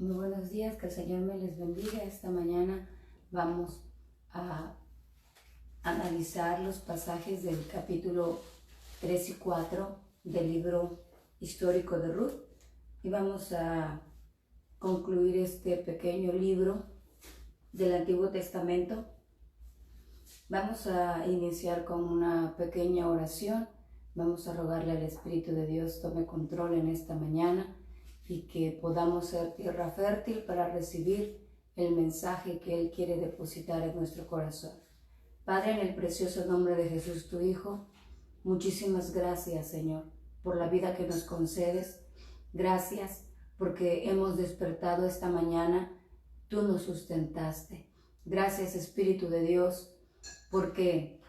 Muy buenos días, que el Señor me les bendiga. Esta mañana vamos a analizar los pasajes del capítulo 3 y 4 del libro histórico de Ruth y vamos a concluir este pequeño libro del Antiguo Testamento. Vamos a iniciar con una pequeña oración. Vamos a rogarle al Espíritu de Dios tome control en esta mañana y que podamos ser tierra fértil para recibir el mensaje que Él quiere depositar en nuestro corazón. Padre, en el precioso nombre de Jesús, tu Hijo, muchísimas gracias, Señor, por la vida que nos concedes. Gracias porque hemos despertado esta mañana, tú nos sustentaste. Gracias, Espíritu de Dios, porque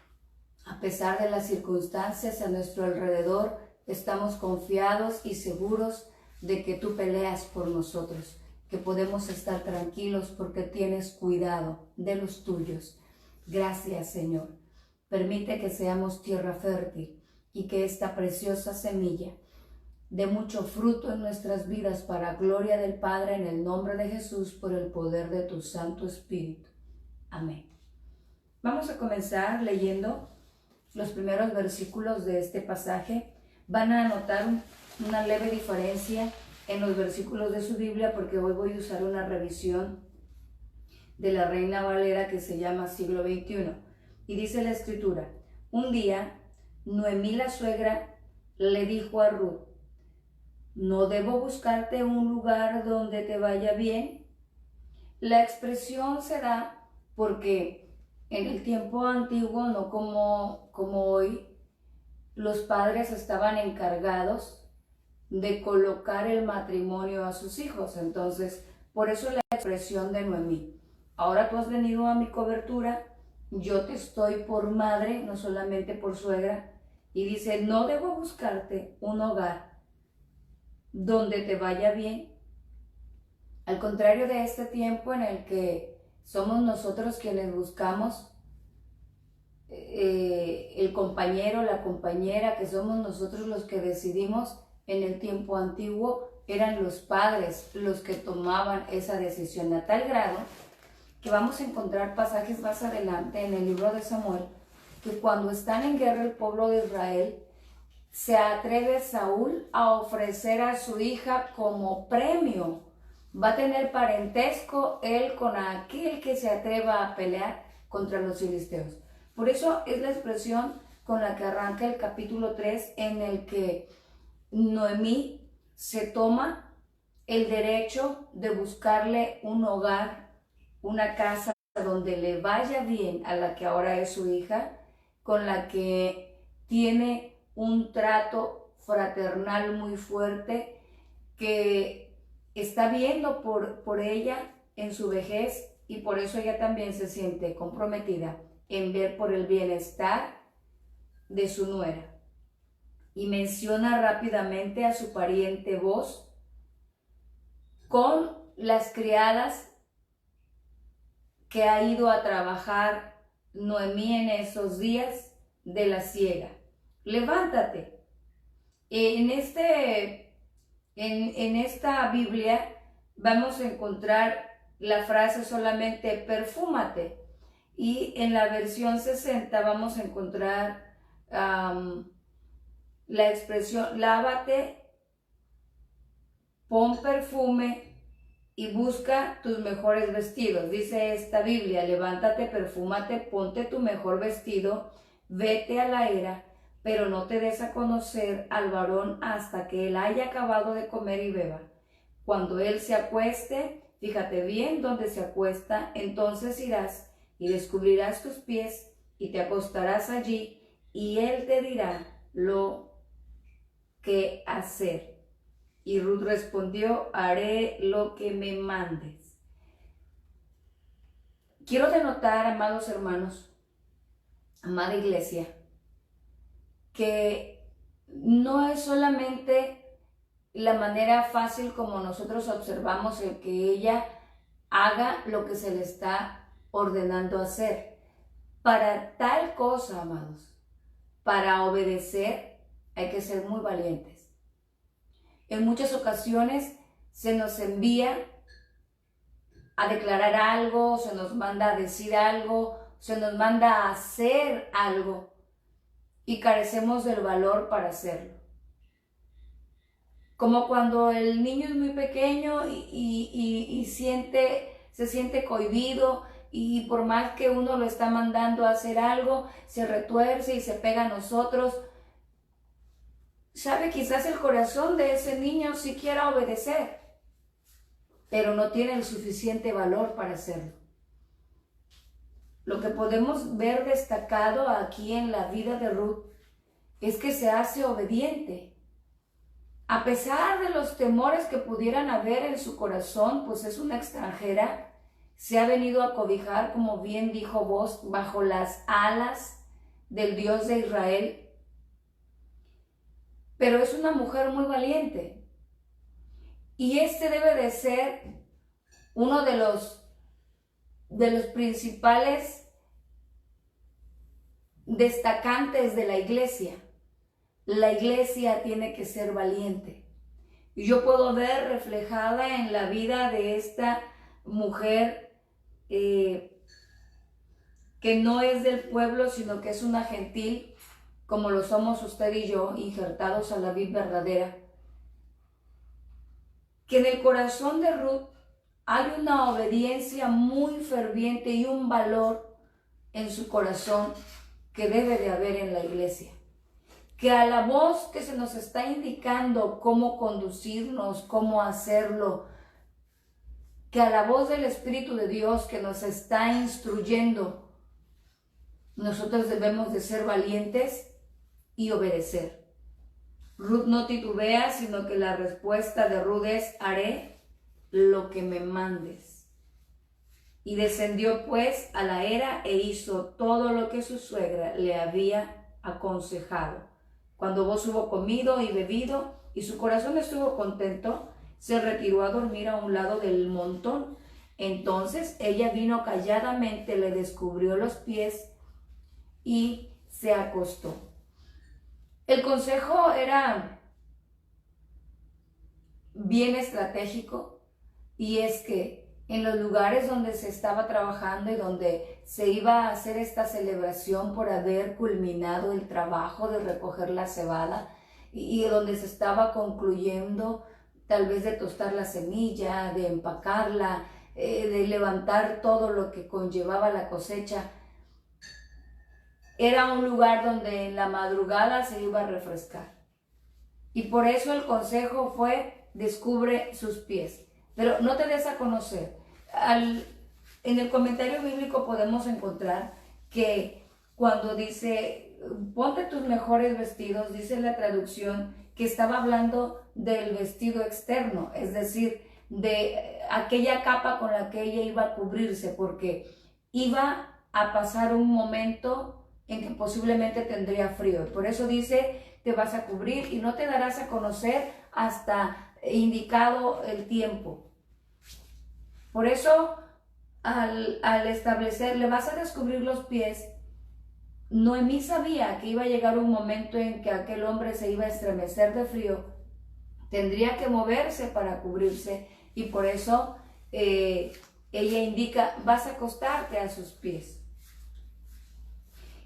a pesar de las circunstancias a nuestro alrededor, estamos confiados y seguros de que tú peleas por nosotros, que podemos estar tranquilos porque tienes cuidado de los tuyos. Gracias, Señor. Permite que seamos tierra fértil y que esta preciosa semilla dé mucho fruto en nuestras vidas para gloria del Padre, en el nombre de Jesús, por el poder de tu Santo Espíritu. Amén. Vamos a comenzar leyendo los primeros versículos de este pasaje. Van a notar una leve diferencia en los versículos de su Biblia porque hoy voy a usar una revisión de la Reina Valera que se llama Siglo XXI. Y dice la Escritura: un día Noemí la suegra le dijo a Ruth: ¿no debo buscarte un lugar donde te vaya bien? La expresión se da porque en el tiempo antiguo, no como hoy, los padres estaban encargados de colocar el matrimonio a sus hijos. Entonces, por eso la expresión de Noemí: ahora tú has venido a mi cobertura, yo te estoy por madre, no solamente por suegra. Y dice: no debo buscarte un hogar donde te vaya bien. Al contrario de este tiempo en el que somos nosotros quienes buscamos el compañero, la compañera, que somos nosotros los que decidimos, en el tiempo antiguo eran los padres los que tomaban esa decisión, a tal grado que vamos a encontrar pasajes más adelante en el libro de Samuel, que cuando están en guerra el pueblo de Israel, se atreve Saúl a ofrecer a su hija como premio. Va a tener parentesco él con aquel que se atreva a pelear contra los filisteos. Por eso es la expresión con la que arranca el capítulo 3, en el que Noemí se toma el derecho de buscarle un hogar, una casa donde le vaya bien a la que ahora es su hija, con la que tiene un trato fraternal muy fuerte, que está viendo por ella en su vejez, y por eso ella también se siente comprometida en ver por el bienestar de su nuera. Y menciona rápidamente a su pariente Booz con las criadas que ha ido a trabajar Noemí en esos días de la siega. Levántate. En esta Biblia vamos a encontrar la frase solamente perfúmate, y en la versión 60 vamos a encontrar la expresión lávate, pon perfume y busca tus mejores vestidos. Dice esta Biblia: levántate, perfúmate, ponte tu mejor vestido, vete a la era, pero no te des a conocer al varón hasta que él haya acabado de comer y beba. Cuando él se acueste, fíjate bien dónde se acuesta, entonces irás y descubrirás tus pies y te acostarás allí, y él te dirá lo que hacer. Y Ruth respondió: haré lo que me mandes. Quiero denotar, amados hermanos, amada iglesia, que no es solamente la manera fácil como nosotros observamos el que ella haga lo que se le está ordenando hacer. Para tal cosa, amados, para obedecer, hay que ser muy valientes. En muchas ocasiones se nos envía a declarar algo, se nos manda a decir algo, se nos manda a hacer algo y carecemos del valor para hacerlo. Como cuando el niño es muy pequeño y se siente cohibido, y por más que uno lo está mandando a hacer algo, se retuerce y se pega a nosotros. Sabe, quizás el corazón de ese niño sí quiera obedecer, pero no tiene el suficiente valor para hacerlo. Lo que podemos ver destacado aquí en la vida de Ruth es que se hace obediente. A pesar de los temores que pudieran haber en su corazón, pues es una extranjera, se ha venido a cobijar, como bien dijo vos, bajo las alas del Dios de Israel. Pero es una mujer muy valiente. Y este debe de ser uno de los principales destacantes de la iglesia. La iglesia tiene que ser valiente. Y yo puedo ver reflejada en la vida de esta mujer que no es del pueblo, sino que es una gentil, como lo somos usted y yo, injertados a la vid verdadera. Que en el corazón de Ruth hay una obediencia muy ferviente y un valor en su corazón que debe de haber en la iglesia. Que a la voz que se nos está indicando cómo conducirnos, cómo hacerlo, que a la voz del Espíritu de Dios que nos está instruyendo, nosotros debemos de ser valientes y obedecer. Ruth no titubea, sino que la respuesta de Ruth es: haré lo que me mandes. Y descendió pues a la era e hizo todo lo que su suegra le había aconsejado. Cuando vos hubo comido y bebido y su corazón estuvo contento, se retiró a dormir a un lado del montón. Entonces ella vino calladamente, le descubrió los pies y se acostó. El consejo era bien estratégico, y es que en los lugares donde se estaba trabajando y donde se iba a hacer esta celebración por haber culminado el trabajo de recoger la cebada y donde se estaba concluyendo tal vez de tostar la semilla, de empacarla, de levantar todo lo que conllevaba la cosecha, era un lugar donde en la madrugada se iba a refrescar. Y por eso el consejo fue: descubre sus pies, pero no te des a conocer. En el comentario bíblico podemos encontrar que cuando dice ponte tus mejores vestidos, dice la traducción que estaba hablando del vestido externo, es decir, de aquella capa con la que ella iba a cubrirse, porque iba a pasar un momento en que posiblemente tendría frío. Por eso dice: te vas a cubrir y no te darás a conocer hasta indicado el tiempo. Por eso, al establecer, le vas a descubrir los pies, Noemí sabía que iba a llegar un momento en que aquel hombre se iba a estremecer de frío, tendría que moverse para cubrirse, y por eso ella indica: vas a acostarte a sus pies.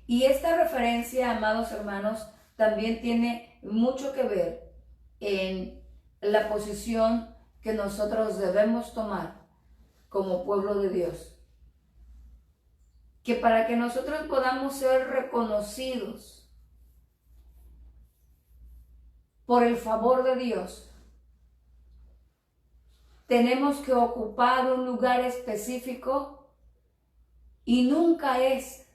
Y esta referencia, amados hermanos, también tiene mucho que ver en la posición que nosotros debemos tomar como pueblo de Dios. Que para que nosotros podamos ser reconocidos por el favor de Dios, tenemos que ocupar un lugar específico, y nunca es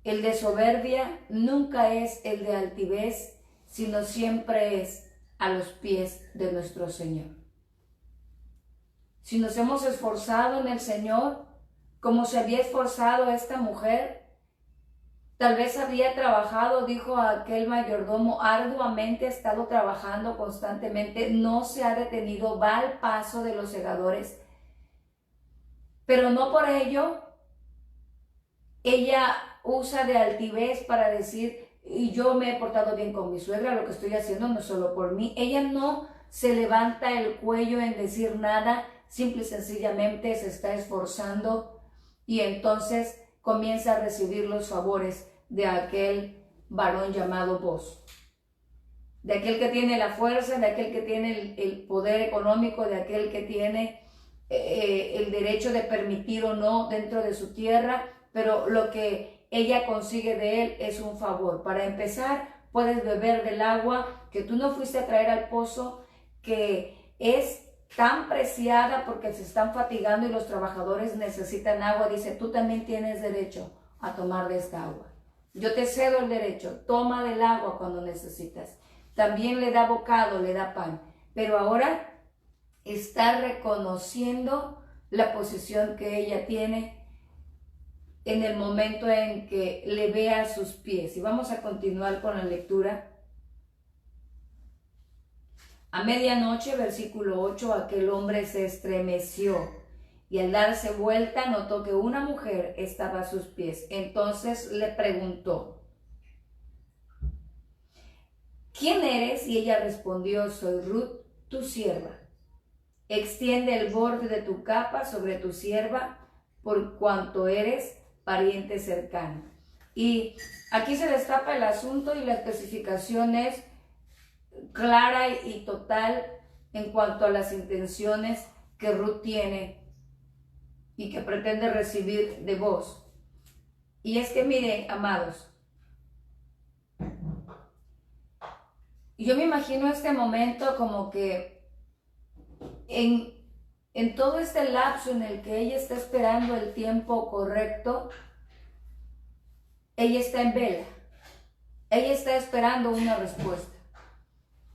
el de soberbia, nunca es el de altivez, sino siempre es a los pies de nuestro Señor. Si nos hemos esforzado en el Señor, como se había esforzado esta mujer, tal vez había trabajado, dijo aquel mayordomo, arduamente, ha estado trabajando constantemente, no se ha detenido, va al paso de los segadores, pero no por ello ella usa de altivez para decir: y yo me he portado bien con mi suegra, lo que estoy haciendo no es solo por mí. Ella no se levanta el cuello en decir nada, simple y sencillamente se está esforzando y entonces comienza a recibir los favores de aquel varón llamado Booz, de aquel que tiene la fuerza, de aquel que tiene el poder económico, de aquel que tiene el derecho de permitir o no dentro de su tierra, pero lo que ella consigue de él es un favor. Para empezar, puedes beber del agua que tú no fuiste a traer al pozo, que es tan preciada porque se están fatigando y los trabajadores necesitan agua. Dice, tú también tienes derecho a tomar de esta agua. Yo te cedo el derecho, toma del agua cuando necesitas. También le da bocado, le da pan. Pero ahora está reconociendo la posición que ella tiene en el momento en que le vea sus pies. Y vamos a continuar con la lectura. A medianoche, versículo 8, aquel hombre se estremeció y al darse vuelta notó que una mujer estaba a sus pies. Entonces le preguntó, ¿quién eres? Y ella respondió, soy Ruth, tu sierva. Extiende el borde de tu capa sobre tu sierva, por cuanto eres pariente cercano. Y aquí se destapa el asunto y la especificación es clara y total en cuanto a las intenciones que Ruth tiene y que pretende recibir de Booz. Y es que mire, amados, yo me imagino este momento como que en todo este lapso en el que ella está esperando el tiempo correcto, ella está en vela, ella está esperando una respuesta.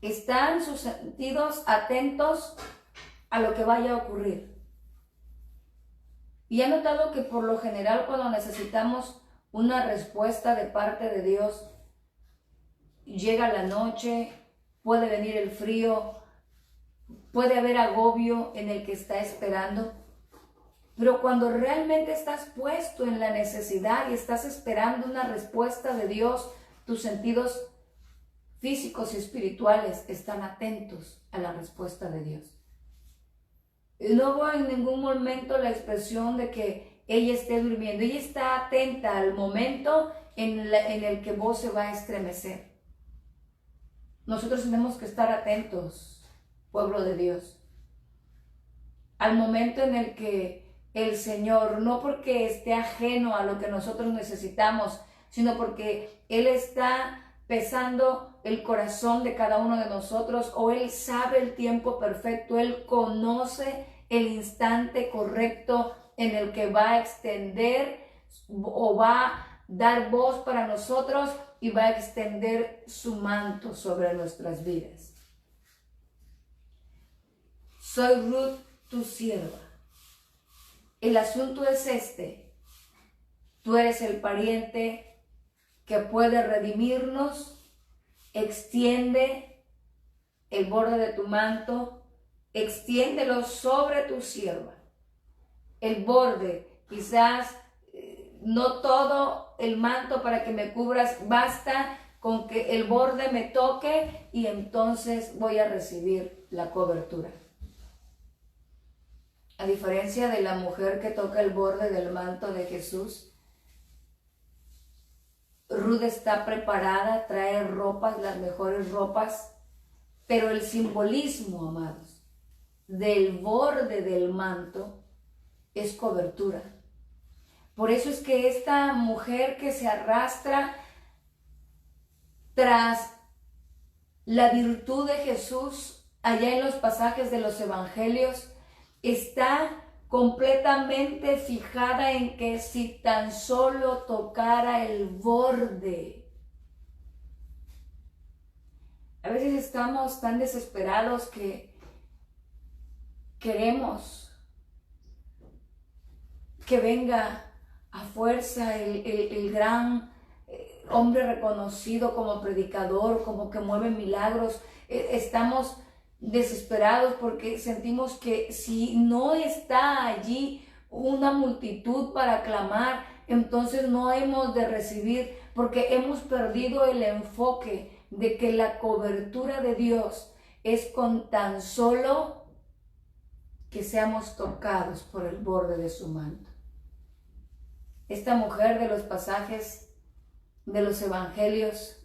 Están sus sentidos atentos a lo que vaya a ocurrir. Y he notado que por lo general cuando necesitamos una respuesta de parte de Dios, llega la noche, puede venir el frío, puede haber agobio en el que está esperando, pero cuando realmente estás puesto en la necesidad y estás esperando una respuesta de Dios, tus sentidos físicos y espirituales están atentos a la respuesta de Dios. No hubo en ningún momento la expresión de que ella esté durmiendo. Ella está atenta al momento en el que Booz se va a estremecer. Nosotros tenemos que estar atentos, pueblo de Dios, al momento en el que el Señor, no porque esté ajeno a lo que nosotros necesitamos, sino porque Él está pesando el corazón de cada uno de nosotros, o Él sabe el tiempo perfecto, Él conoce el instante correcto en el que va a extender o va a dar voz para nosotros y va a extender su manto sobre nuestras vidas. Soy Ruth, tu sierva. El asunto es este: tú eres el pariente que puede redimirnos. Extiende el borde de tu manto, extiéndelo sobre tu sierva. El borde, quizás no todo el manto para que me cubras, basta con que el borde me toque y entonces voy a recibir la cobertura. A diferencia de la mujer que toca el borde del manto de Jesús, Ruth está preparada, trae ropas, las mejores ropas, pero el simbolismo, amados, del borde del manto es cobertura. Por eso es que esta mujer que se arrastra tras la virtud de Jesús, allá en los pasajes de los evangelios, está completamente fijada en que si tan solo tocara el borde. A veces estamos tan desesperados que queremos que venga a fuerza el gran hombre reconocido como predicador, como que mueve milagros. Estamos desesperados porque sentimos que si no está allí una multitud para clamar, entonces no hemos de recibir, porque hemos perdido el enfoque de que la cobertura de Dios es con tan solo que seamos tocados por el borde de su manto. Esta mujer de los pasajes de los evangelios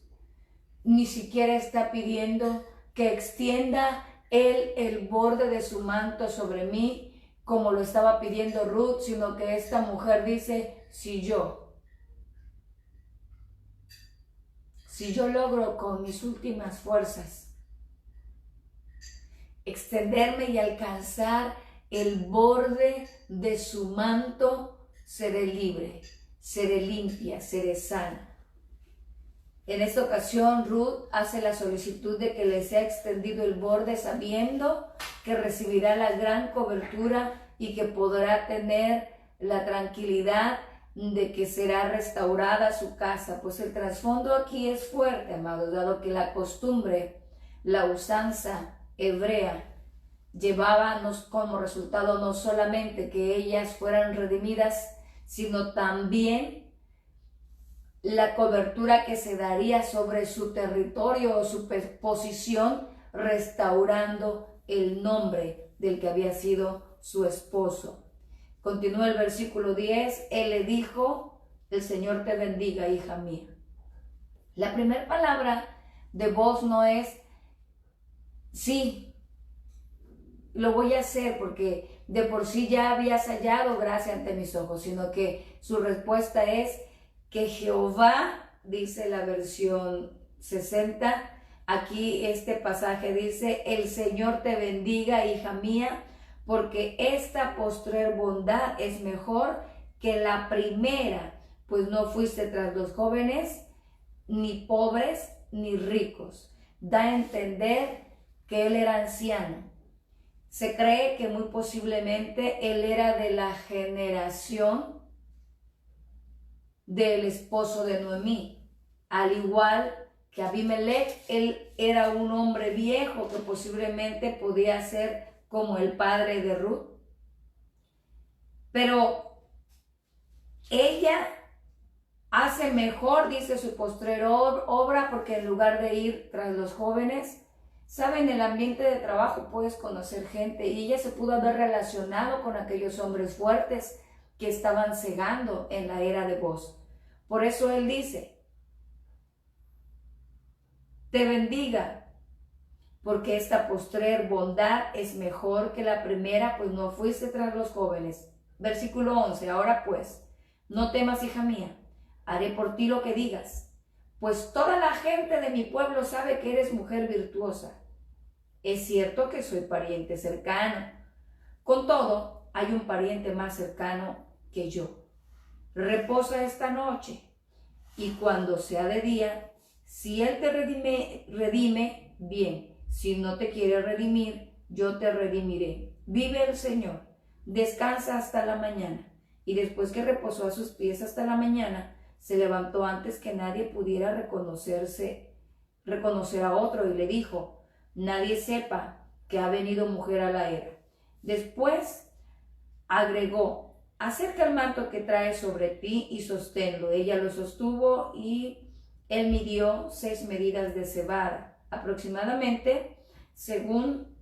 ni siquiera está pidiendo que extienda él el borde de su manto sobre mí, como lo estaba pidiendo Ruth, sino que esta mujer dice, si yo logro con mis últimas fuerzas extenderme y alcanzar el borde de su manto, seré libre, seré limpia, seré sana. En esta ocasión, Ruth hace la solicitud de que le sea extendido el borde, sabiendo que recibirá la gran cobertura y que podrá tener la tranquilidad de que será restaurada su casa. Pues el trasfondo aquí es fuerte, amados, dado que la costumbre, la usanza hebrea llevaba como resultado no solamente que ellas fueran redimidas, sino también la cobertura que se daría sobre su territorio o su posición, restaurando el nombre del que había sido su esposo. Continúa el versículo 10, él le dijo, el Señor te bendiga, hija mía. La primera palabra de voz no es, sí, lo voy a hacer porque de por sí ya habías hallado gracia ante mis ojos, sino que su respuesta es, que Jehová, dice la versión 60, aquí este pasaje dice, el Señor te bendiga, hija mía, porque esta postrer bondad es mejor que la primera, pues no fuiste tras los jóvenes, ni pobres, ni ricos. Da a entender que él era anciano. Se cree que muy posiblemente él era de la generación del esposo de Noemí, al igual que Abimelech. Él era un hombre viejo que posiblemente podía ser como el padre de Ruth, pero ella hace mejor, dice su postrer obra, porque en lugar de ir tras los jóvenes, saben, el ambiente de trabajo puedes conocer gente, y ella se pudo haber relacionado con aquellos hombres fuertes que estaban cegando en la era de Boz. Por eso él dice, te bendiga, porque esta postrer bondad es mejor que la primera, pues no fuiste tras los jóvenes. Versículo 11, ahora pues, no temas, hija mía, haré por ti lo que digas, pues toda la gente de mi pueblo sabe que eres mujer virtuosa. Es cierto que soy pariente cercano, con todo, hay un pariente más cercano que yo. Reposa esta noche, y cuando sea de día, si él te redime, bien. Si no te quiere redimir, yo te redimiré. Vive el Señor, descansa hasta la mañana. Y después que reposó a sus pies hasta la mañana, se levantó antes que nadie pudiera reconocer a otro, y le dijo, nadie sepa que ha venido mujer a la era. Después agregó, acerca el manto que trae sobre ti y sosténlo. Ella lo sostuvo y él midió 6 medidas de cebada, aproximadamente según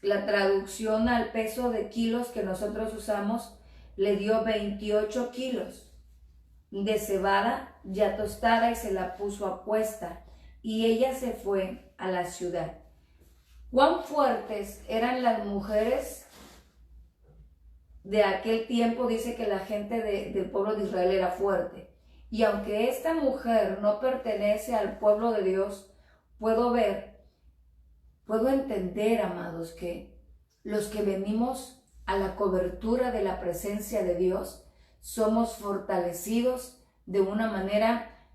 la traducción al peso de kilos que nosotros usamos, le dio 28 kilos de cebada ya tostada y se la puso a cuesta, y ella se fue a la ciudad. ¿Cuán fuertes eran las mujeres de aquel tiempo? Dice que la gente del pueblo de Israel era fuerte. Y aunque esta mujer no pertenece al pueblo de Dios, puedo entender, amados, que los que venimos a la cobertura de la presencia de Dios, somos fortalecidos de una manera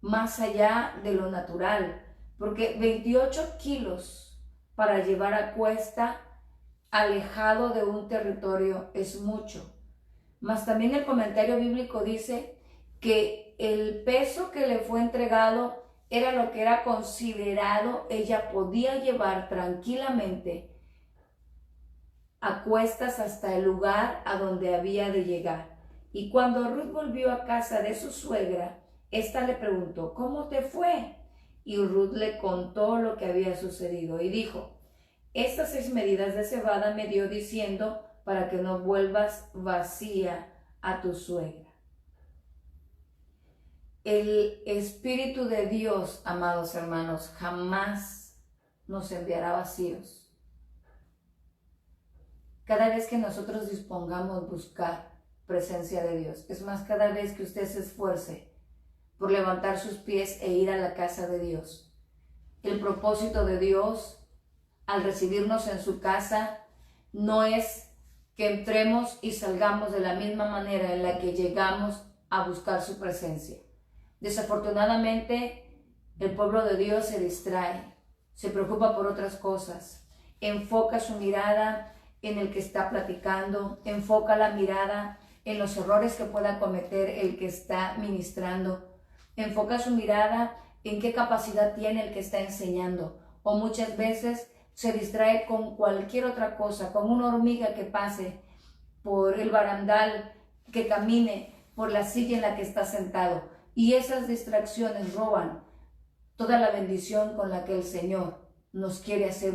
más allá de lo natural. Porque 28 kilos para llevar a cuesta, alejado de un territorio, es mucho. Mas también el comentario bíblico dice que el peso que le fue entregado era lo que era considerado, ella podía llevar tranquilamente a cuestas hasta el lugar a donde había de llegar. Y cuando Ruth volvió a casa de su suegra, ésta le preguntó, ¿cómo te fue? y Ruth le contó lo que había sucedido y dijo: estas 6 medidas de cebada me dio diciendo para que no vuelvas vacía a tu suegra. El Espíritu de Dios, amados hermanos, jamás nos enviará vacíos. Cada vez que nosotros dispongamos buscar presencia de Dios, es más, cada vez que usted se esfuerce por levantar sus pies e ir a la casa de Dios, el propósito de Dios al recibirnos en su casa no es que entremos y salgamos de la misma manera en la que llegamos a buscar su presencia. Desafortunadamente, el pueblo de Dios se distrae, se preocupa por otras cosas, enfoca su mirada en el que está platicando, enfoca la mirada en los errores que pueda cometer el que está ministrando, enfoca su mirada en qué capacidad tiene el que está enseñando, o muchas veces se distrae con cualquier otra cosa, con una hormiga que pase por el barandal, que camine por la silla en la que está sentado. Y esas distracciones roban toda la bendición con la que el Señor nos quiere hacer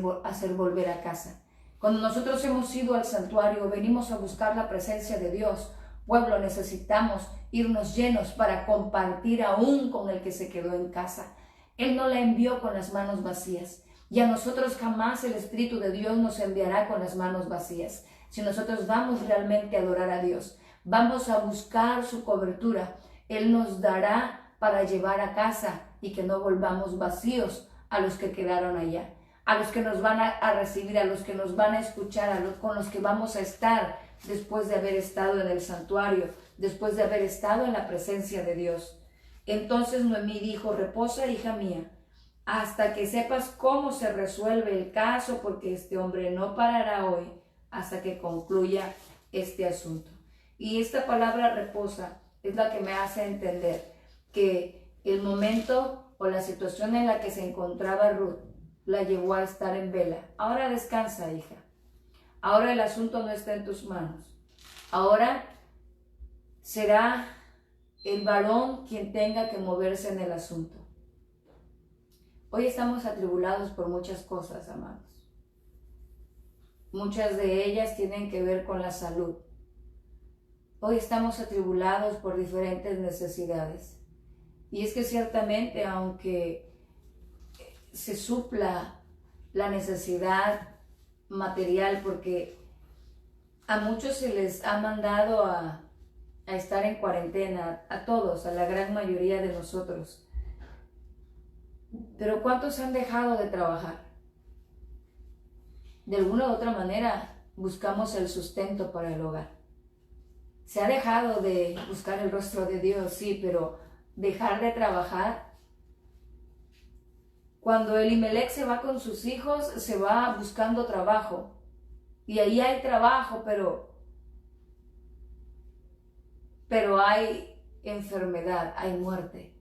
volver a casa. Cuando nosotros hemos ido al santuario, venimos a buscar la presencia de Dios. Pueblo, necesitamos irnos llenos para compartir aún con el que se quedó en casa. Él no la envió con las manos vacías. Y a nosotros jamás el Espíritu de Dios nos enviará con las manos vacías. Si nosotros vamos realmente a adorar a Dios, vamos a buscar su cobertura, Él nos dará para llevar a casa y que no volvamos vacíos a los que quedaron allá, a los que nos van a recibir, a los que nos van a escuchar, con los que vamos a estar después de haber estado en el santuario, después de haber estado en la presencia de Dios. Entonces Noemí dijo: reposa, hija mía, hasta que sepas cómo se resuelve el caso, porque este hombre no parará hoy hasta que concluya este asunto. Y esta palabra reposa es la que me hace entender que el momento o la situación en la que se encontraba Ruth la llevó a estar en vela. Ahora descansa, hija. Ahora el asunto no está en tus manos. Ahora será el varón quien tenga que moverse en el asunto. Hoy estamos atribulados por muchas cosas, amados. Muchas de ellas tienen que ver con la salud. Hoy estamos atribulados por diferentes necesidades. Y es que ciertamente, aunque se supla la necesidad material, porque a muchos se les ha mandado a estar en cuarentena, a todos, a la gran mayoría de nosotros. Pero ¿cuántos han dejado de trabajar? De alguna u otra manera buscamos el sustento para el hogar. Se ha dejado de buscar el rostro de Dios, sí, pero dejar de trabajar. Cuando Elimelech se va con sus hijos, se va buscando trabajo. Y ahí hay trabajo, pero hay enfermedad, hay muerte.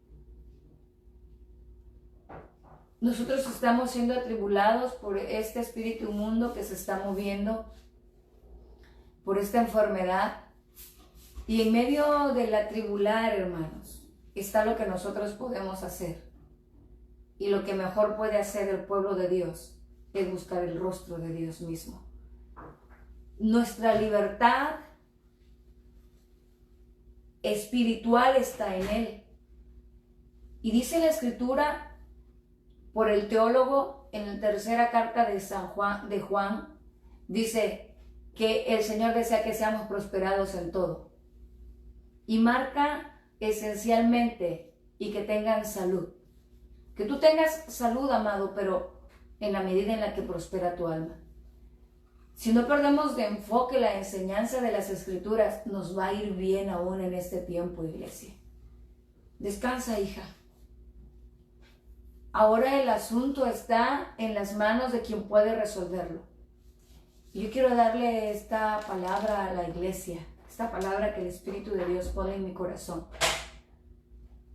Nosotros estamos siendo atribulados por este espíritu inmundo que se está moviendo, por esta enfermedad. Y en medio del atribular, hermanos, está lo que nosotros podemos hacer. Y lo que mejor puede hacer el pueblo de Dios es buscar el rostro de Dios mismo. Nuestra libertad espiritual está en Él. Y dice la Escritura, por el teólogo, en la tercera carta de Juan, dice que el Señor desea que seamos prosperados en todo. Y marca esencialmente y que tengan salud. Que tú tengas salud, amado, pero en la medida en la que prospera tu alma. Si no perdemos de enfoque la enseñanza de las Escrituras, nos va a ir bien aún en este tiempo, iglesia. Descansa, hija. Ahora el asunto está en las manos de quien puede resolverlo. Y yo quiero darle esta palabra a la iglesia, esta palabra que el Espíritu de Dios pone en mi corazón.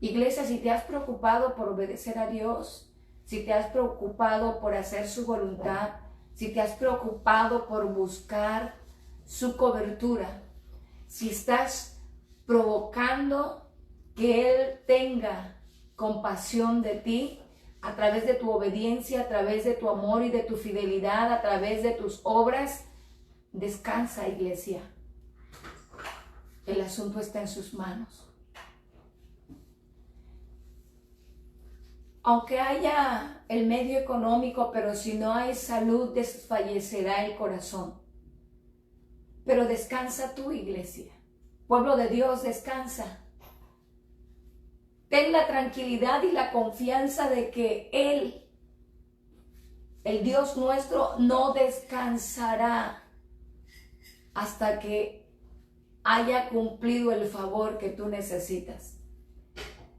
Iglesia, si te has preocupado por obedecer a Dios, si te has preocupado por hacer su voluntad, si te has preocupado por buscar su cobertura, si estás provocando que Él tenga compasión de ti, a través de tu obediencia, a través de tu amor y de tu fidelidad, a través de tus obras. Descansa, iglesia. El asunto está en sus manos. Aunque haya el medio económico, pero si no hay salud, desfallecerá el corazón. Pero descansa tú, iglesia. Pueblo de Dios, descansa. Ten la tranquilidad y la confianza de que Él, el Dios nuestro, no descansará hasta que haya cumplido el favor que tú necesitas.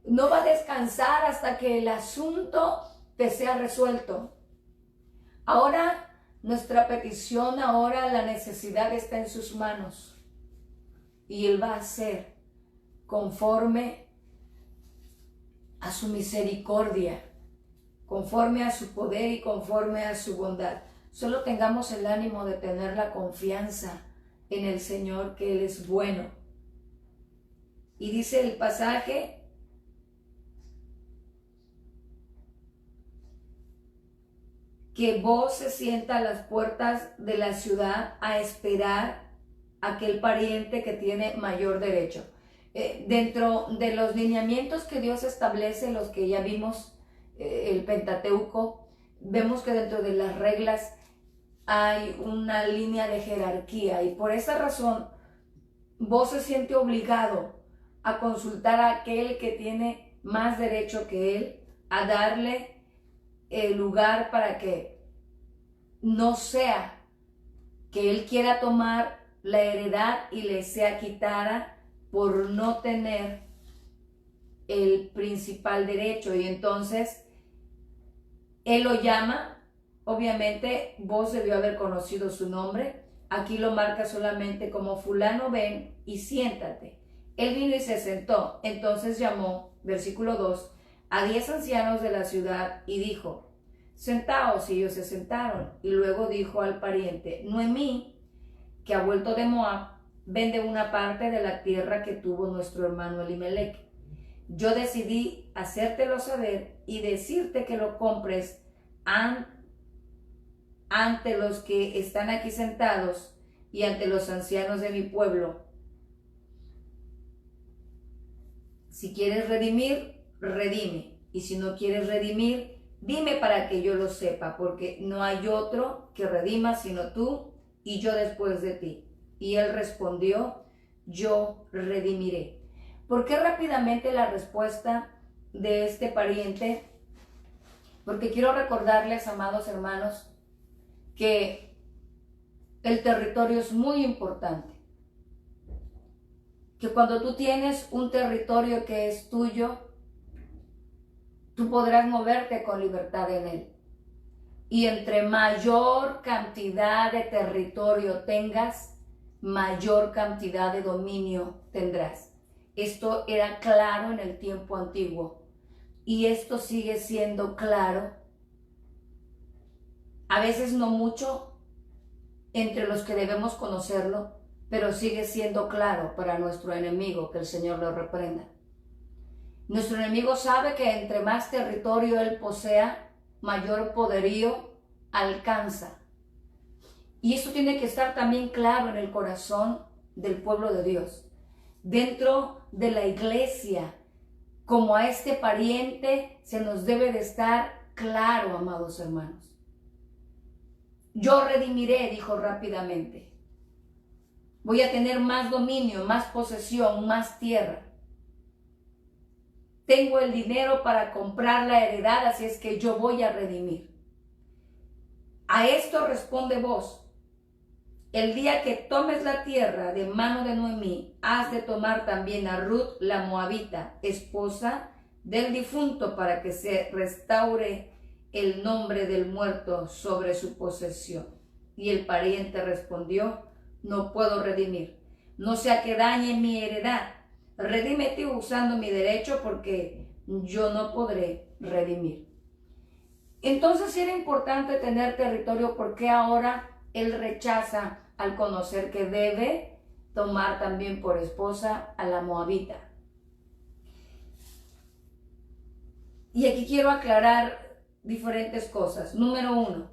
No va a descansar hasta que el asunto te sea resuelto. Ahora, nuestra petición, ahora la necesidad está en sus manos. Y Él va a hacer conforme a su misericordia, conforme a su poder y conforme a su bondad. Solo tengamos el ánimo de tener la confianza en el Señor, que Él es bueno. Y dice el pasaje que vos se sienta a las puertas de la ciudad a esperar a aquel pariente que tiene mayor derecho. Dentro de los lineamientos que Dios establece, los que ya vimos, el Pentateuco, vemos que dentro de las reglas hay una línea de jerarquía, y por esa razón vos se siente obligado a consultar a aquel que tiene más derecho que él, a darle el lugar para que no sea que él quiera tomar la heredad y le sea quitada por no tener el principal derecho. Y entonces él lo llama. Obviamente vos debió haber conocido su nombre. Aquí lo marca solamente como fulano, ven y siéntate. Él vino y se sentó. Entonces llamó, versículo 2, a 10 ancianos de la ciudad y dijo: sentaos. Y ellos se sentaron. Y luego dijo al pariente: Noemí, que ha vuelto de Moab, vende una parte de la tierra que tuvo nuestro hermano Elimelech. Yo decidí hacértelo saber y decirte que lo compres ante los que están aquí sentados y ante los ancianos de mi pueblo. Si quieres redimir, redime. Y si no quieres redimir, dime para que yo lo sepa, porque no hay otro que redima sino tú y yo después de ti. Y él respondió: yo redimiré. ¿Por qué rápidamente la respuesta de este pariente? Porque quiero recordarles, amados hermanos, que el territorio es muy importante. Que cuando tú tienes un territorio que es tuyo, tú podrás moverte con libertad en él. Y entre mayor cantidad de territorio tengas, mayor cantidad de dominio tendrás. Esto era claro en el tiempo antiguo y esto sigue siendo claro, a veces no mucho entre los que debemos conocerlo, pero sigue siendo claro para nuestro enemigo, que el Señor lo reprenda. Nuestro enemigo sabe que entre más territorio él posea, mayor poderío alcanza. Y eso tiene que estar también claro en el corazón del pueblo de Dios. Dentro de la iglesia, como a este pariente, se nos debe de estar claro, amados hermanos. Yo redimiré, dijo rápidamente. Voy a tener más dominio, más posesión, más tierra. Tengo el dinero para comprar la heredad, así es que yo voy a redimir. A esto responde vos: el día que tomes la tierra de mano de Noemí, has de tomar también a Ruth la moabita, esposa del difunto, para que se restaure el nombre del muerto sobre su posesión. Y el pariente respondió: no puedo redimir, no sea que dañe mi heredad. Redímete usando mi derecho, porque yo no podré redimir. Entonces era importante tener territorio, porque ahora él rechaza al conocer que debe tomar también por esposa a la moabita. Y aquí quiero aclarar diferentes cosas. Número 1,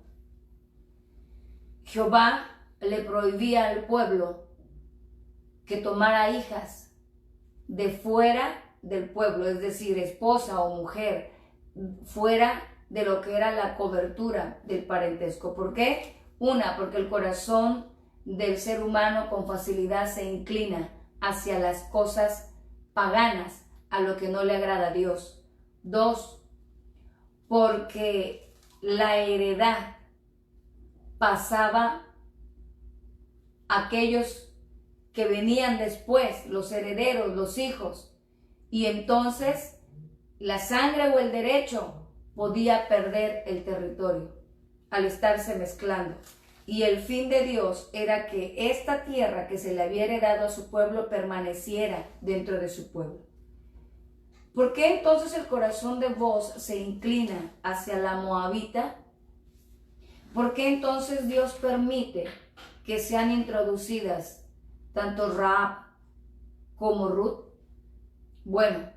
Jehová le prohibía al pueblo que tomara hijas de fuera del pueblo, es decir, esposa o mujer, fuera de lo que era la cobertura del parentesco. ¿Por qué? Porque el corazón del ser humano con facilidad se inclina hacia las cosas paganas, a lo que no le agrada a Dios. 2, porque la heredad pasaba a aquellos que venían después, los herederos, los hijos, y entonces la sangre o el derecho podía perder el territorio al estarse mezclando. Y el fin de Dios era que esta tierra que se le había heredado a su pueblo permaneciera dentro de su pueblo. ¿Por qué entonces el corazón de Booz se inclina hacia la moabita? ¿Por qué entonces Dios permite que sean introducidas tanto Rahab como Ruth? Bueno,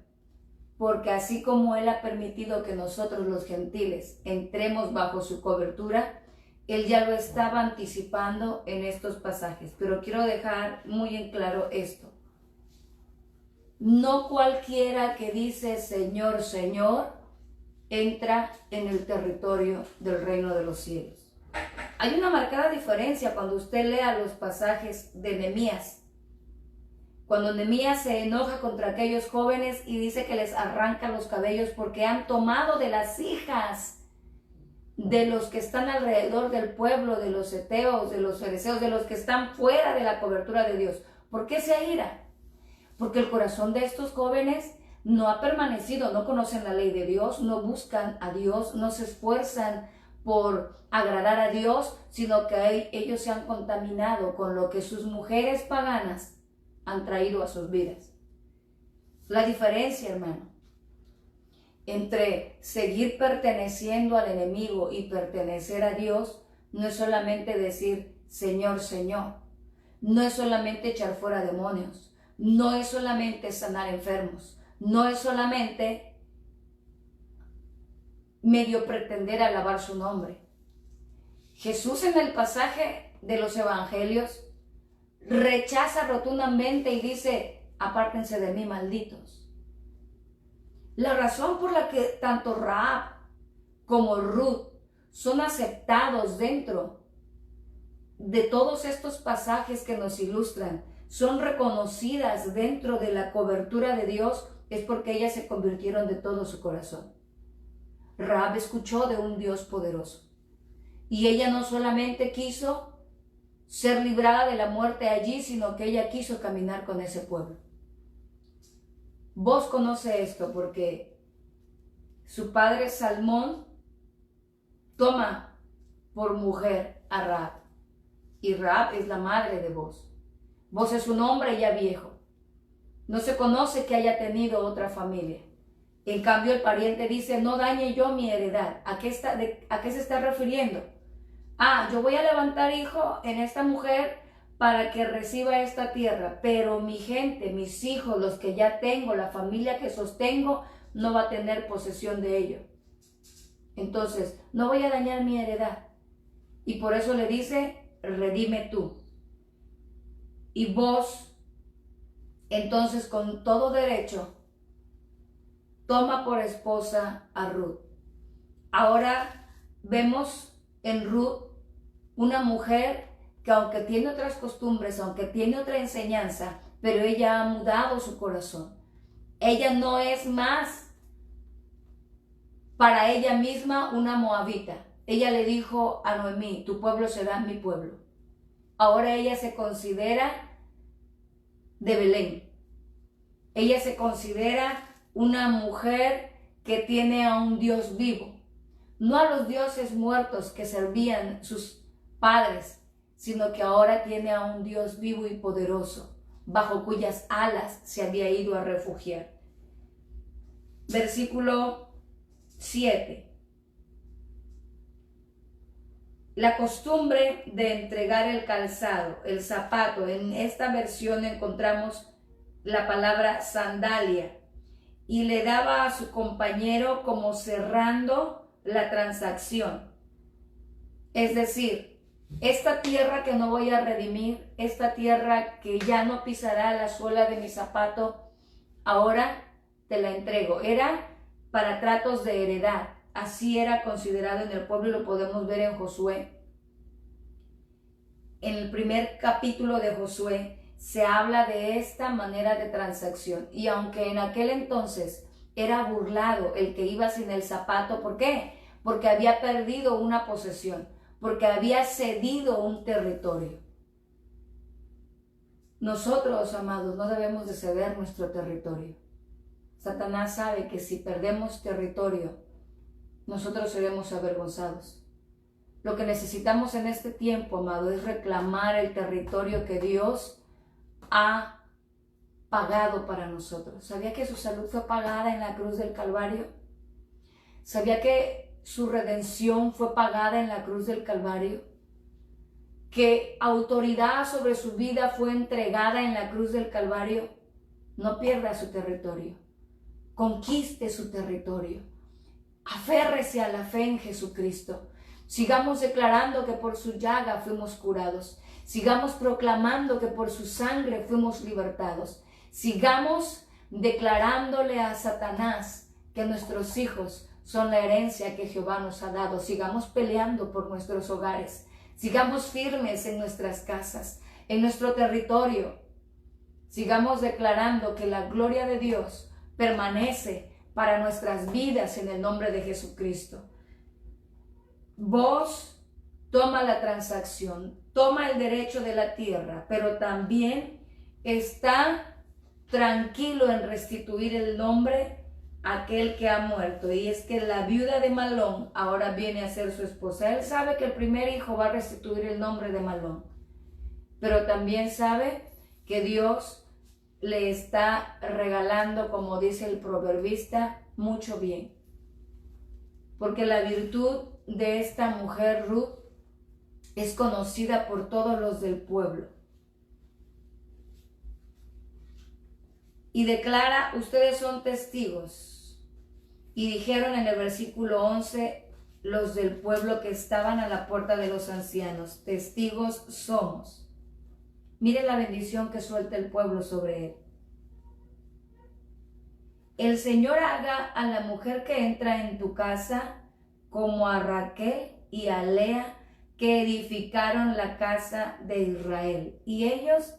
porque así como Él ha permitido que nosotros los gentiles entremos bajo su cobertura, Él ya lo estaba anticipando en estos pasajes. Pero quiero dejar muy en claro esto. No cualquiera que dice Señor, Señor, entra en el territorio del reino de los cielos. Hay una marcada diferencia cuando usted lea los pasajes de Nehemías. Cuando Nehemías se enoja contra aquellos jóvenes y dice que les arranca los cabellos porque han tomado de las hijas de los que están alrededor del pueblo, de los heteos, de los fereceos, de los que están fuera de la cobertura de Dios. ¿Por qué se aira? Porque el corazón de estos jóvenes no ha permanecido, no conocen la ley de Dios, no buscan a Dios, no se esfuerzan por agradar a Dios, sino que ellos se han contaminado con lo que sus mujeres paganas han traído a sus vidas. La diferencia, hermano, entre seguir perteneciendo al enemigo y pertenecer a Dios, no es solamente decir Señor, Señor, no es solamente echar fuera demonios, no es solamente sanar enfermos, no es solamente medio pretender alabar su nombre. Jesús en el pasaje de los evangelios rechaza rotundamente y dice, apártense de mí, malditos. La razón por la que tanto Rahab como Ruth son aceptados dentro de todos estos pasajes que nos ilustran, son reconocidas dentro de la cobertura de Dios, es porque ellas se convirtieron de todo su corazón. Rahab escuchó de un Dios poderoso y ella no solamente quiso ser librada de la muerte allí, sino que ella quiso caminar con ese pueblo. Vos conoce esto porque su padre Salmón toma por mujer a Rahab y Rahab es la madre de Vos. Vos es un hombre ya viejo. No se conoce que haya tenido otra familia. En cambio, el pariente dice, no dañe yo mi heredad. ¿A qué se está refiriendo? Yo voy a levantar hijo en esta mujer para que reciba esta tierra, pero mi gente, mis hijos, los que ya tengo, la familia que sostengo, no va a tener posesión de ello. Entonces, no voy a dañar mi heredad. Y por eso le dice, redime tú. Y vos, entonces, con todo derecho, toma por esposa a Ruth. Ahora vemos en Ruth una mujer que aunque tiene otras costumbres, aunque tiene otra enseñanza, pero ella ha mudado su corazón. Ella no es más para ella misma una moabita. Ella le dijo a Noemí, tu pueblo será mi pueblo. Ahora ella se considera de Belén. Ella se considera una mujer que tiene a un Dios vivo, no a los dioses muertos que servían sus padres, sino que ahora tiene a un Dios vivo y poderoso, bajo cuyas alas se había ido a refugiar. Versículo 7. La costumbre de entregar el calzado, el zapato, en esta versión encontramos la palabra sandalia, y le daba a su compañero como cerrando la transacción. Es decir, esta tierra que no voy a redimir, esta tierra que ya no pisará la suela de mi zapato, ahora te la entrego. Era para tratos de heredad. Así era considerado en el pueblo y lo podemos ver en Josué. En el primer capítulo de Josué se habla de esta manera de transacción. Y aunque en aquel entonces era burlado el que iba sin el zapato, ¿por qué? Porque había perdido una posesión, porque había cedido un territorio. Nosotros, amados, no debemos de ceder nuestro territorio. Satanás sabe que si perdemos territorio, nosotros seremos avergonzados. Lo que necesitamos en este tiempo, amado, es reclamar el territorio que Dios ha pagado para nosotros. ¿Sabía que su salud fue pagada en la cruz del Calvario? ¿Sabía que su redención fue pagada en la cruz del Calvario? ¿Que autoridad sobre su vida fue entregada en la cruz del Calvario? No pierda su territorio. Conquiste su territorio. Aférrese a la fe en Jesucristo. Sigamos declarando que por su llaga fuimos curados. Sigamos proclamando que por su sangre fuimos libertados. Sigamos declarándole a Satanás que nuestros hijos son la herencia que Jehová nos ha dado. Sigamos peleando por nuestros hogares. Sigamos firmes en nuestras casas, en nuestro territorio. Sigamos declarando que la gloria de Dios permanece para nuestras vidas en el nombre de Jesucristo. Vos toma la transacción, toma el derecho de la tierra, pero también está tranquilo en restituir el nombre a aquel que ha muerto. Y es que la viuda de Malón ahora viene a ser su esposa. Él sabe que el primer hijo va a restituir el nombre de Malón, pero también sabe que Dios le está regalando, como dice el proverbista, mucho bien. Porque la virtud de esta mujer Ruth es conocida por todos los del pueblo. Y declara, ustedes son testigos. Y dijeron en el versículo 11, los del pueblo que estaban a la puerta de los ancianos, testigos somos. Miren la bendición que suelta el pueblo sobre él. El Señor haga a la mujer que entra en tu casa como a Raquel y a Lea, que edificaron la casa de Israel. Y ellos,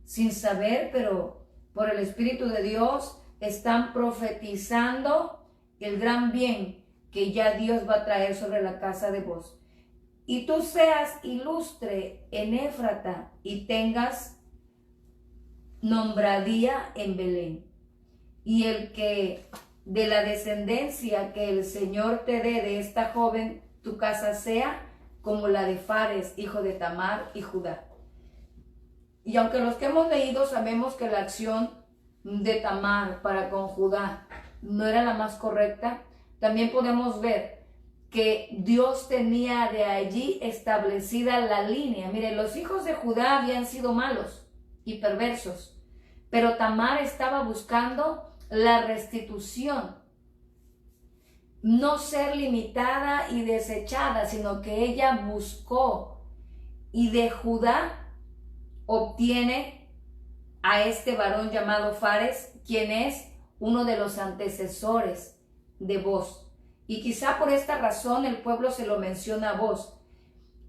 sin saber, pero por el Espíritu de Dios, están profetizando el gran bien que ya Dios va a traer sobre la casa de vos. Y tú seas ilustre en Éfrata y tengas nombradía en Belén. Y el que de la descendencia que el Señor te dé de esta joven, tu casa sea como la de Fares, hijo de Tamar y Judá. Y aunque los que hemos leído sabemos que la acción de Tamar para con Judá no era la más correcta, también podemos ver que Dios tenía de allí establecida la línea. Miren, los hijos de Judá habían sido malos y perversos, pero Tamar estaba buscando la restitución, no ser limitada y desechada, sino que ella buscó, y de Judá obtiene a este varón llamado Fares, quien es uno de los antecesores de Boz. Y quizá por esta razón el pueblo se lo menciona a Boz.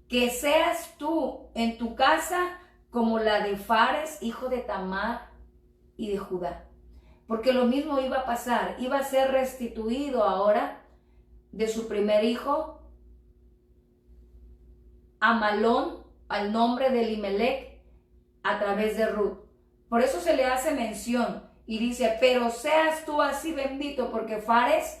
Que seas tú en tu casa como la de Fares, hijo de Tamar y de Judá. Porque lo mismo iba a pasar, iba a ser restituido ahora de su primer hijo a Malón, al nombre de Elimelech, a través de Ruth. Por eso se le hace mención y dice, pero seas tú así bendito, porque Fares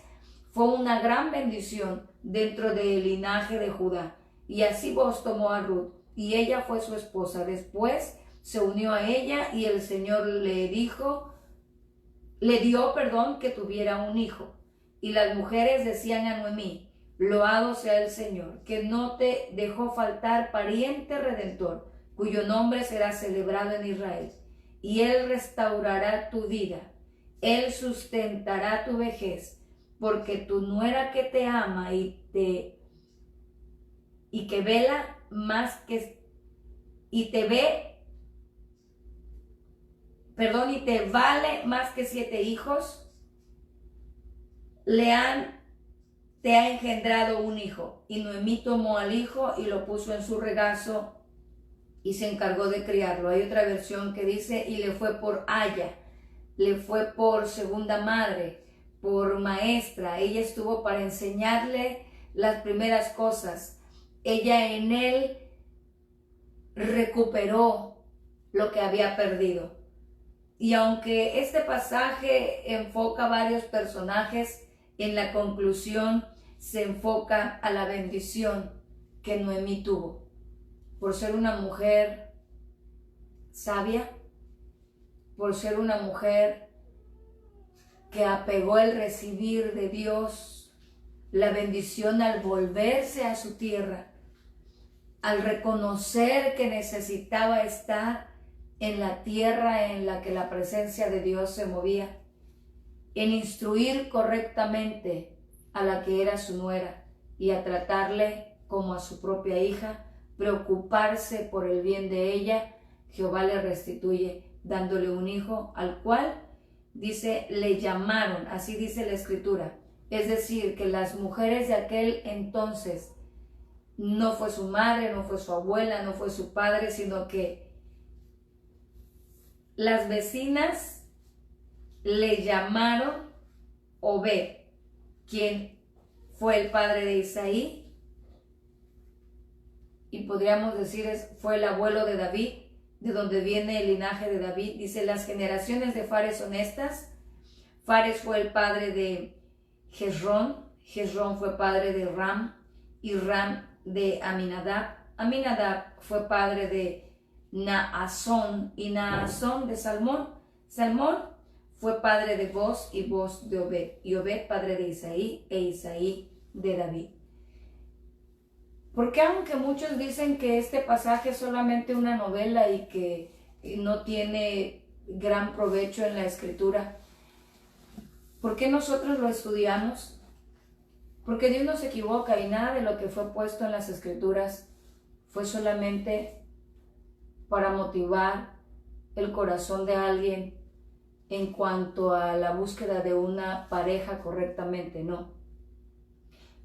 fue una gran bendición dentro del linaje de Judá. Y así Boz tomó a Ruth, y ella fue su esposa. Después se unió a ella, y el Señor le dio, que tuviera un hijo. Y las mujeres decían a Noemí, loado sea el Señor, que no te dejó faltar pariente redentor, cuyo nombre será celebrado en Israel. Y él restaurará tu vida, él sustentará tu vejez, porque tu nuera que te ama y que vela más que, y te vale más que 7 hijos, te ha engendrado un hijo. Y Noemí tomó al hijo y lo puso en su regazo y se encargó de criarlo. Hay otra versión que dice, y le fue por aya, le fue por segunda madre, por maestra. Ella estuvo para enseñarle las primeras cosas. Ella en él recuperó lo que había perdido. Y aunque este pasaje enfoca varios personajes, en la conclusión se enfoca a la bendición que Noemí tuvo por ser una mujer sabia, por ser una mujer que apegó el recibir de Dios la bendición al volverse a su tierra, al reconocer que necesitaba estar en la tierra en la que la presencia de Dios se movía, en instruir correctamente a la que era su nuera y a tratarle como a su propia hija, preocuparse por el bien de ella. Jehová le restituye dándole un hijo al cual, dice, le llamaron, así dice la escritura. Es decir, que las mujeres de aquel entonces no fue su madre, no fue su abuela, no fue su padre, sino que las vecinas le llamaron Obed, quien fue el padre de Isaí, y podríamos decir fue el abuelo de David, de donde viene el linaje de David. Dice, las generaciones de Fares son estas. Fares fue el padre de Hezrón, Hezrón fue padre de Ram, y Ram de Aminadab. Aminadab fue padre de Naasón, y Naasón de Salmón. Salmón fue padre de Boz, y Boz de Obed, y Obed padre de Isaí, e Isaí de David. Porque aunque muchos dicen que este pasaje es solamente una novela y que no tiene gran provecho en la escritura, ¿por qué nosotros lo estudiamos? Porque Dios no se equivoca y nada de lo que fue puesto en las escrituras fue solamente para motivar el corazón de alguien en cuanto a la búsqueda de una pareja correctamente, no.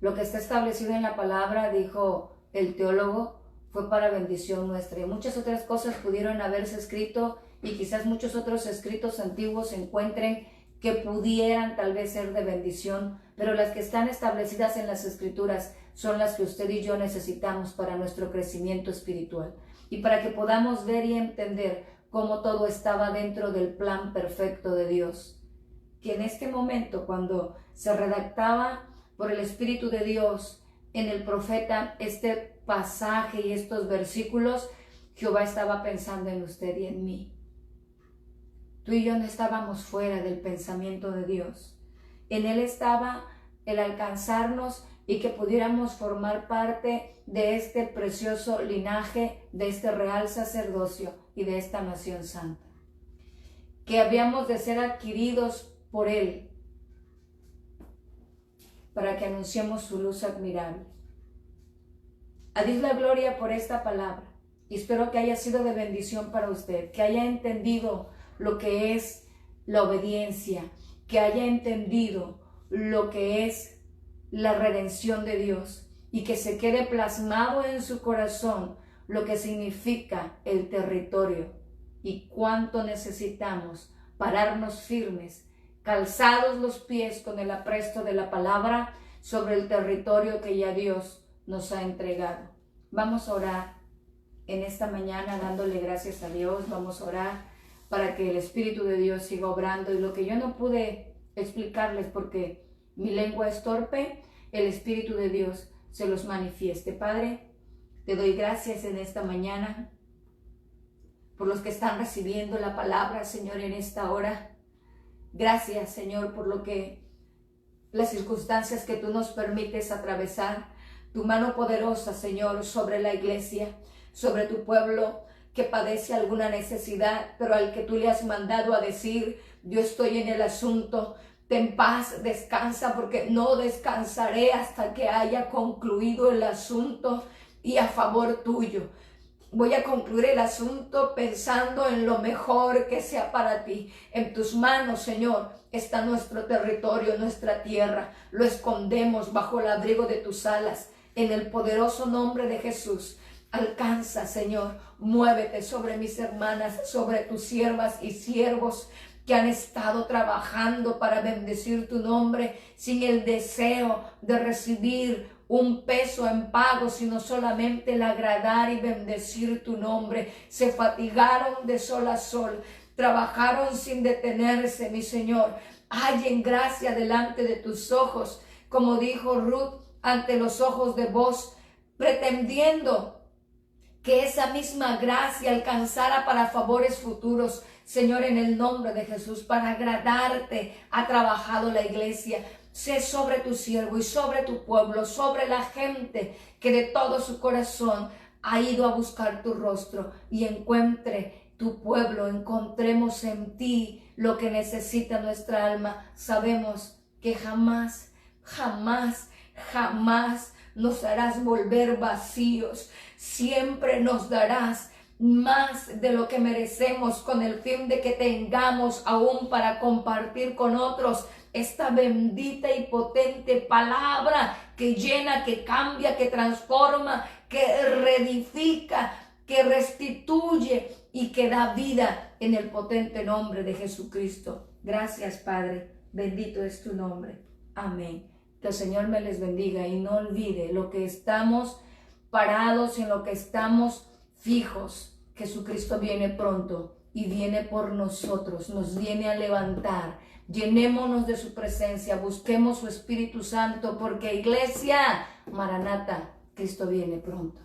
Lo que está establecido en la palabra, dijo el teólogo, fue para bendición nuestra. Y muchas otras cosas pudieron haberse escrito y quizás muchos otros escritos antiguos se encuentren que pudieran tal vez ser de bendición, pero las que están establecidas en las escrituras son las que usted y yo necesitamos para nuestro crecimiento espiritual y para que podamos ver y entender cómo todo estaba dentro del plan perfecto de Dios. Que en este momento, cuando se redactaba por el Espíritu de Dios en el profeta este pasaje y estos versículos, Jehová estaba pensando en usted y en mí. Tú y yo no estábamos fuera del pensamiento de Dios. En Él estaba el alcanzarnos y que pudiéramos formar parte de este precioso linaje, de este real sacerdocio y de esta nación santa. Que habíamos de ser adquiridos por Él para que anunciemos su luz admirable. A Dios la gloria por esta palabra y espero que haya sido de bendición para usted, que haya entendido lo que es la obediencia, que haya entendido lo que es la redención de Dios y que se quede plasmado en su corazón lo que significa el territorio y cuánto necesitamos pararnos firmes, calzados los pies con el apresto de la palabra sobre el territorio que ya Dios nos ha entregado. Vamos a orar en esta mañana dándole gracias a Dios. Vamos a orar para que el Espíritu de Dios siga obrando y lo que yo no pude explicarles porque mi lengua es torpe, el Espíritu de Dios se los manifieste. Padre, te doy gracias en esta mañana por los que están recibiendo la palabra, Señor, en esta hora. Gracias, Señor, por las circunstancias que tú nos permites atravesar. Tu mano poderosa, Señor, sobre la iglesia, sobre tu pueblo que padece alguna necesidad, pero al que tú le has mandado a decir, yo estoy en el asunto, Ten paz, descansa, porque no descansaré hasta que haya concluido el asunto y a favor tuyo. Voy a concluir el asunto pensando en lo mejor que sea para ti. En tus manos, Señor, está nuestro territorio, nuestra tierra. Lo escondemos bajo el abrigo de tus alas. En el poderoso nombre de Jesús, alcanza, Señor, muévete sobre mis hermanas, sobre tus siervas y siervos que han estado trabajando para bendecir tu nombre sin el deseo de recibir un peso en pago, sino solamente el agradar y bendecir tu nombre. Se fatigaron de sol a sol, trabajaron sin detenerse, mi Señor. Hallen gracia delante de tus ojos, como dijo Ruth, ante los ojos de vos, pretendiendo que esa misma gracia alcanzara para favores futuros. Señor, en el nombre de Jesús, para agradarte ha trabajado la iglesia. Sé sobre tu siervo y sobre tu pueblo, sobre la gente que de todo su corazón ha ido a buscar tu rostro, y encuentre tu pueblo, encontremos en ti lo que necesita nuestra alma. Sabemos que jamás, jamás, jamás nos harás volver vacíos. Siempre nos darás más de lo que merecemos, con el fin de que tengamos aún para compartir con otros esta bendita y potente palabra que llena, que cambia, que transforma, que reedifica, que restituye y que da vida, en el potente nombre de Jesucristo. Gracias, Padre, bendito es tu nombre. Amén. Que el Señor me les bendiga, y no olvide lo que estamos parados, en lo que estamos fijos. Jesucristo viene pronto y viene por nosotros, nos viene a levantar. Llenémonos de su presencia, busquemos su Espíritu Santo, porque iglesia, Maranata, Cristo viene pronto.